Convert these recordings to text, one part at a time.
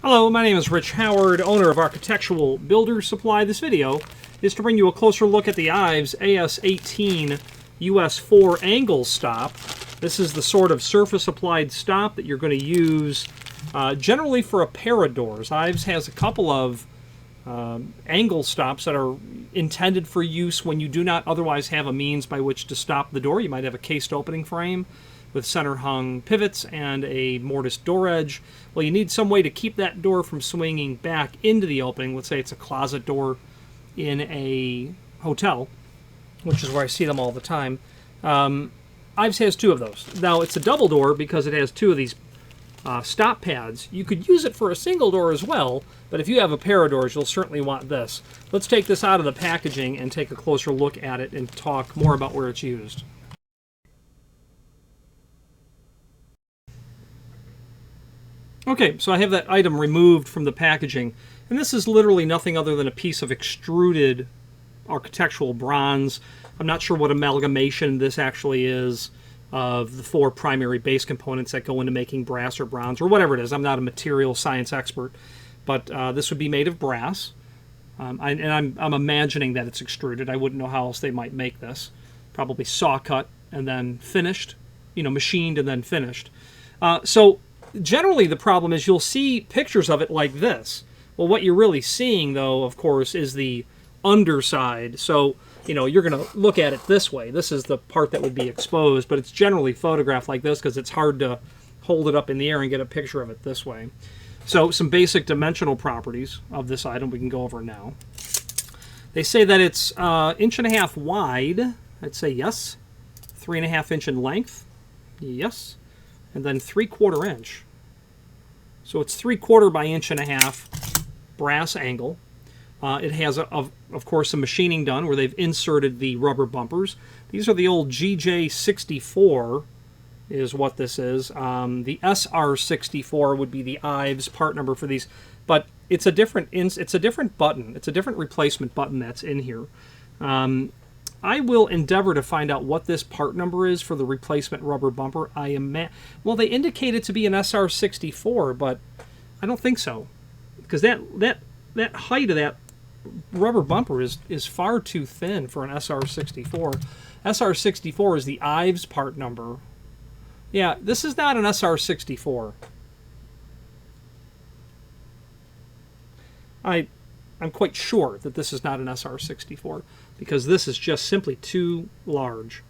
Hello, my name is Rich Howard, owner of Architectural Builder Supply. This video is to bring you a closer look at the IVES AS18 US4 angle stop. This is the sort of surface-applied stop that you're going to use generally for a pair of doors. IVES has a couple of angle stops that are intended for use when you do not otherwise have a means by which to stop the door. You might have a cased opening frame with center-hung pivots and a mortise door edge. Well, you need some way to keep that door from swinging back into the opening. Let's say it's a closet door in a hotel, which is where I see them all the time. IVES has two of those. Now, it's a double door because it has two of these stop pads. You could use it for a single door as well, but if you have a pair of doors, you'll certainly want this. Let's take this out of the packaging and take a closer look at it and talk more about where it's used. Okay, so I have that item removed from the packaging, and this is literally nothing other than a piece of extruded architectural bronze. I'm not sure what amalgamation this actually is of the four primary base components that go into making brass or bronze or whatever it is. I'm not a material science expert, but this would be made of brass, I'm imagining that it's extruded. I wouldn't know how else they might make this. Probably saw cut and then finished, machined and then finished. So generally, the problem is you'll see pictures of it like this. Well, what you're really seeing, though, of course, is the underside. So, you're going to look at it this way. This is the part that would be exposed, but it's generally photographed like this because it's hard to hold it up in the air and get a picture of it this way. So, some basic dimensional properties of this item we can go over now. They say that it's 1.5 inches wide. I'd say yes. 3.5 inches in length. Yes. And then 3/4 inch. So it's 3/4 by 1.5 inches brass angle. It has, of course, some machining done where they've inserted the rubber bumpers. These are the old GJ64 is what this is. The SR64 would be the IVES part number for these, but it's a different button. It's a different replacement button that's in here. I will endeavor to find out what this part number is for the replacement rubber bumper. Well, they indicate it to be an SR64, but I don't think so, because that height of that rubber bumper is far too thin for an SR64. SR64 is the IVES part number. Yeah, this is not an SR64. I'm quite sure that this is not an SR64 because this is just simply too large.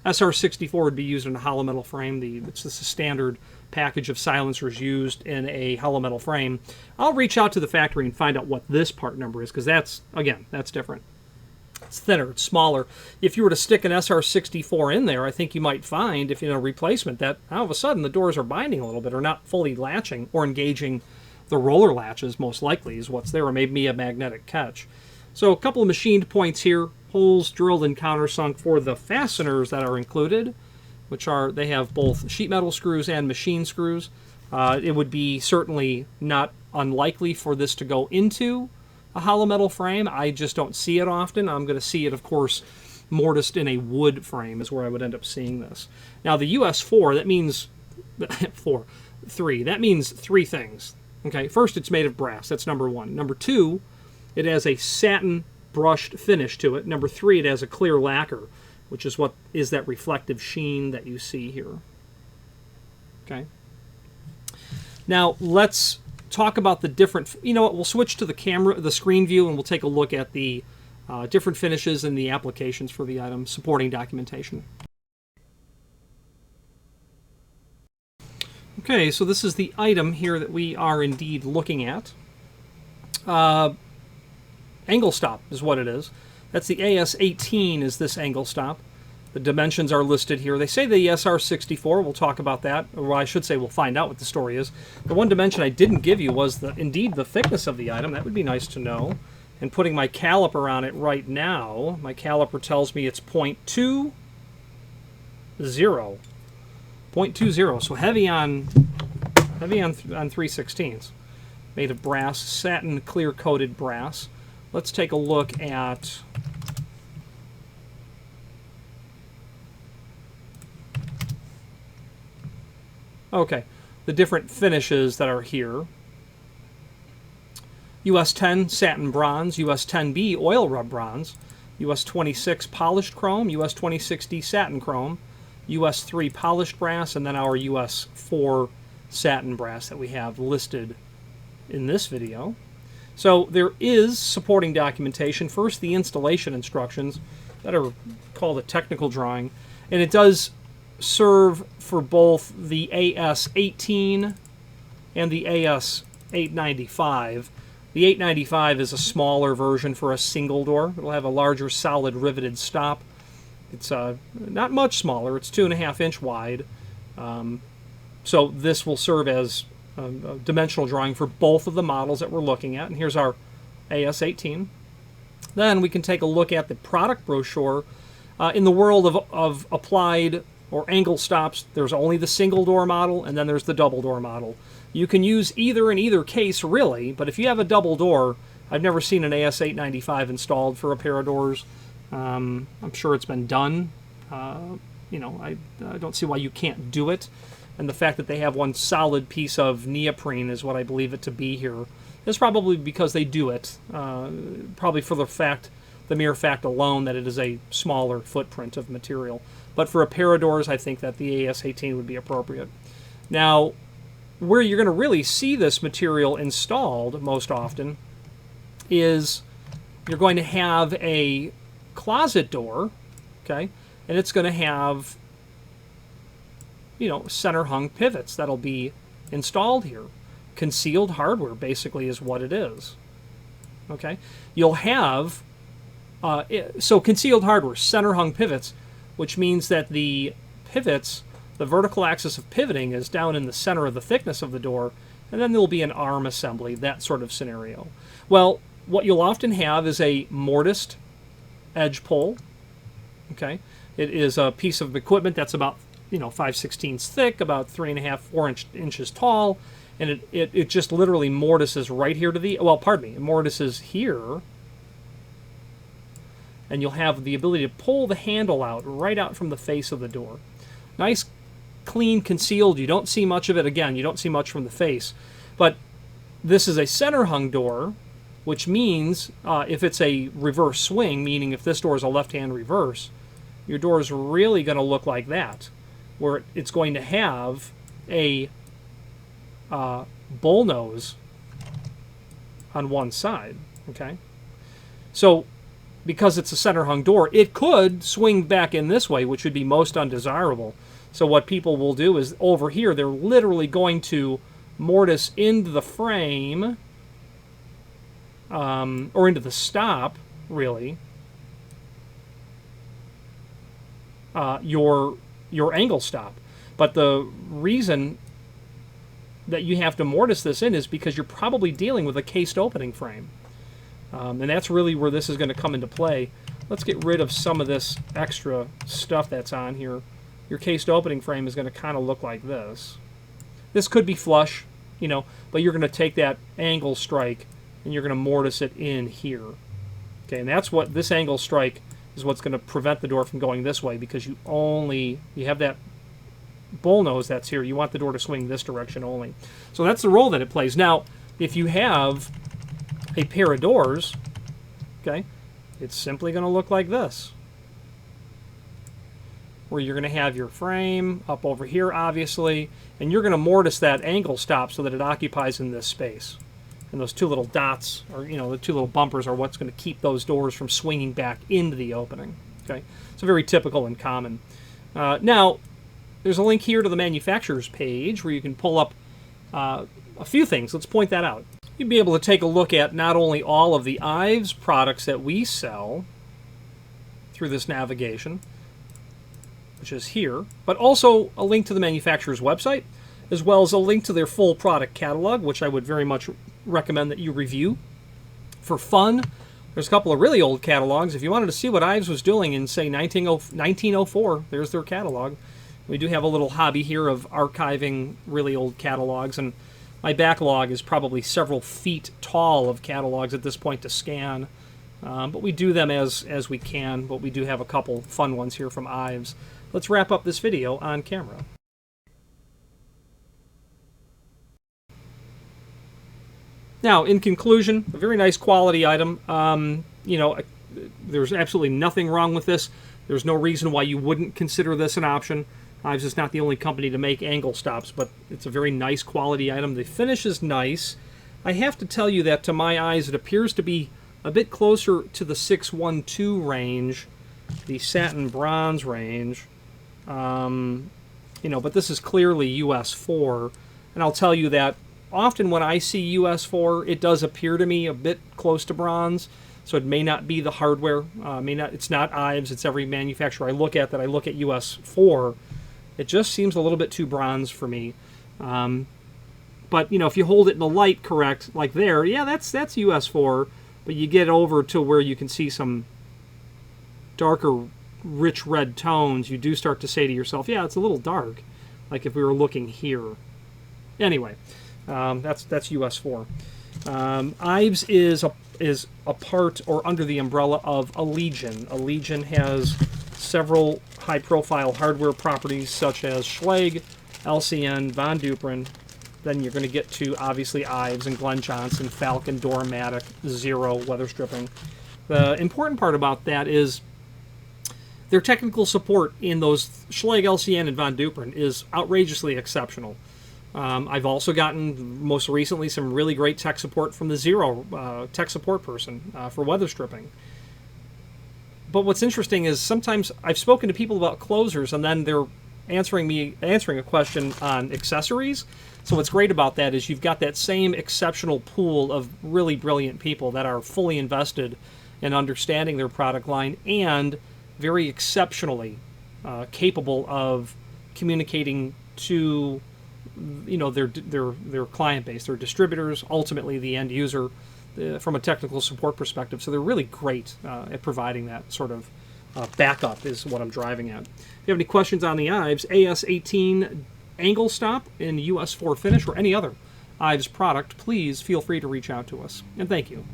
SR64 would be used in a hollow metal frame. It's just a standard package of silencers used in a hollow metal frame. I'll reach out to the factory and find out what this part number is because that's different. It's thinner, it's smaller. If you were to stick an SR64 in there, I think you might find, if replacement, that all of a sudden the doors are binding a little bit or not fully latching or engaging the roller latches, most likely, is what's there, or maybe a magnetic catch. So a couple of machined points here, holes drilled and countersunk for the fasteners that are included, they have both sheet metal screws and machine screws. It would be certainly not unlikely for this to go into a hollow metal frame. I just don't see it often. I'm going to see it, of course, mortised in a wood frame is where I would end up seeing this. Now the US4, that means three. That means three things. Okay, first, it's made of brass. That's number one. Number two, it has a satin brushed finish to it. Number three, it has a clear lacquer, which is what is that reflective sheen that you see here. Okay. Now, let's talk about the different, we'll switch to the screen view, and we'll take a look at the different finishes and the applications for the item, supporting documentation. Okay, so this is the item here that we are indeed looking at. Angle stop is what it is. That's the AS18 is this angle stop. The dimensions are listed here. They say the SR64. We'll talk about that. Or I should say we'll find out what the story is. The one dimension I didn't give you was indeed the thickness of the item. That would be nice to know. And putting my caliper on it right now, my caliper tells me it's 0.20. 0.20, so heavy on 3/16. Made of brass, satin clear coated brass. Let's take a look at the different finishes that are here. US 10 satin bronze, US 10B oil rub bronze, US 26 polished chrome, US 26D satin chrome, US 3 polished brass, and then our US 4 satin brass that we have listed in this video. So there is supporting documentation. First, the installation instructions that are called a technical drawing, and it does serve for both the AS18 and the AS895. The 895 is a smaller version for a single door. It'll have a larger solid riveted stop. It's not much smaller. It's 2.5 inch wide. So this will serve as a dimensional drawing for both of the models that we're looking at. And here's our AS18. Then we can take a look at the product brochure. In the world of applied or angle stops, there's only the single door model, and then there's the double door model. You can use either in either case, really, but if you have a double door, I've never seen an AS895 installed for a pair of doors. I'm sure it's been done. You know, I don't see why you can't do it. And the fact that they have one solid piece of neoprene is what I believe it to be here. It's probably because they do it, probably for the mere fact alone that it is a smaller footprint of material. But for a pair of doors, I think that the AS18 would be appropriate. Now, where you're going to really see this material installed most often is you're going to have a closet door, okay, and it's going to have, you know, center hung pivots that'll be installed here. Concealed hardware basically is what it is. Okay, you'll have so concealed hardware, center hung pivots, which means that the pivots, the vertical axis of pivoting is down in the center of the thickness of the door, and then there'll be an arm assembly, that sort of scenario. Well, what you'll often have is a mortised edge pole. Okay, it is a piece of equipment that's about, you know, 5/16 thick, about 3.5, 4 inches tall, and it just literally mortises right here to the, well, pardon me, it mortises here, and you'll have the ability to pull the handle out right out from the face of the door. Nice, clean, concealed. You don't see much of it. Again, you don't see much from the face, but this is a center hung door, which means if it's a reverse swing, meaning if this door is a left-hand reverse, your door is really going to look like that, where it's going to have a bull nose on one side. Okay, so because it's a center hung door, it could swing back in this way, which would be most undesirable. So what people will do is over here, they're literally going to mortise into the frame, or into the stop, really, your angle stop. But the reason that you have to mortise this in is because you're probably dealing with a cased opening frame. And that's really where this is going to come into play. Let's get rid of some of this extra stuff that's on here. Your cased opening frame is going to kind of look like this. This could be flush, you know, but you're going to take that angle strike and you're going to mortise it in here. Okay, and that's what this angle strike is, what's going to prevent the door from going this way, because you have that bull nose that's here. You want the door to swing this direction only. So that's the role that it plays. Now, if you have a pair of doors, okay, it's simply going to look like this, where you're going to have your frame up over here, obviously, and you're going to mortise that angle stop so that it occupies in this space. And those two little dots, or, you know, the two little bumpers, are what's going to keep those doors from swinging back into the opening. Okay, so very typical and common. Now, there's a link here to the manufacturer's page where you can pull up a few things. Let's point that out. You'd be able to take a look at not only all of the IVES products that we sell through this navigation, which is here, but also a link to the manufacturer's website, as well as a link to their full product catalog, which I would very much recommend that you review. For fun, there's a couple of really old catalogs. If you wanted to see what IVES was doing in, say, 1904, there's their catalog. We do have a little hobby here of archiving really old catalogs, and my backlog is probably several feet tall of catalogs at this point to scan. But we do them as we can, but we do have a couple fun ones here from IVES. Let's wrap up this video on camera. Now, in conclusion, a very nice quality item. There's absolutely nothing wrong with this. There's no reason why you wouldn't consider this an option. IVES is not the only company to make angle stops, but it's a very nice quality item. The finish is nice. I have to tell you that to my eyes, it appears to be a bit closer to the 612 range, the satin bronze range. But this is clearly US4, and I'll tell you that often when I see US4, it does appear to me a bit close to bronze. So it may not be the hardware. It's not IVES. It's every manufacturer I look at that I look at US4. It just seems a little bit too bronze for me. But if you hold it in the light correct, like there, yeah, that's US4. But you get over to where you can see some darker, rich red tones. You do start to say to yourself, yeah, it's a little dark. Like if we were looking here. Anyway, that's US4. IVES is a part or under the umbrella of Allegion. Allegion has several high-profile hardware properties such as Schlage, LCN, Von Duprin. Then you're going to get to, obviously, IVES and Glenn Johnson, Falcon, Doramatic, Zero, weather stripping. The important part about that is their technical support in those Schlage, LCN, and Von Duprin is outrageously exceptional. I've also gotten, most recently, some really great tech support from the Zero tech support person for weather stripping. But what's interesting is sometimes I've spoken to people about closers, and then they're answering a question on accessories. So what's great about that is you've got that same exceptional pool of really brilliant people that are fully invested in understanding their product line and very exceptionally capable of communicating to their client base, their distributors, ultimately the end user, from a technical support perspective. So they're really great at providing that sort of backup is what I'm driving at. If you have any questions on the IVES AS18 angle stop in US4 finish or any other IVES product, please feel free to reach out to us. And thank you.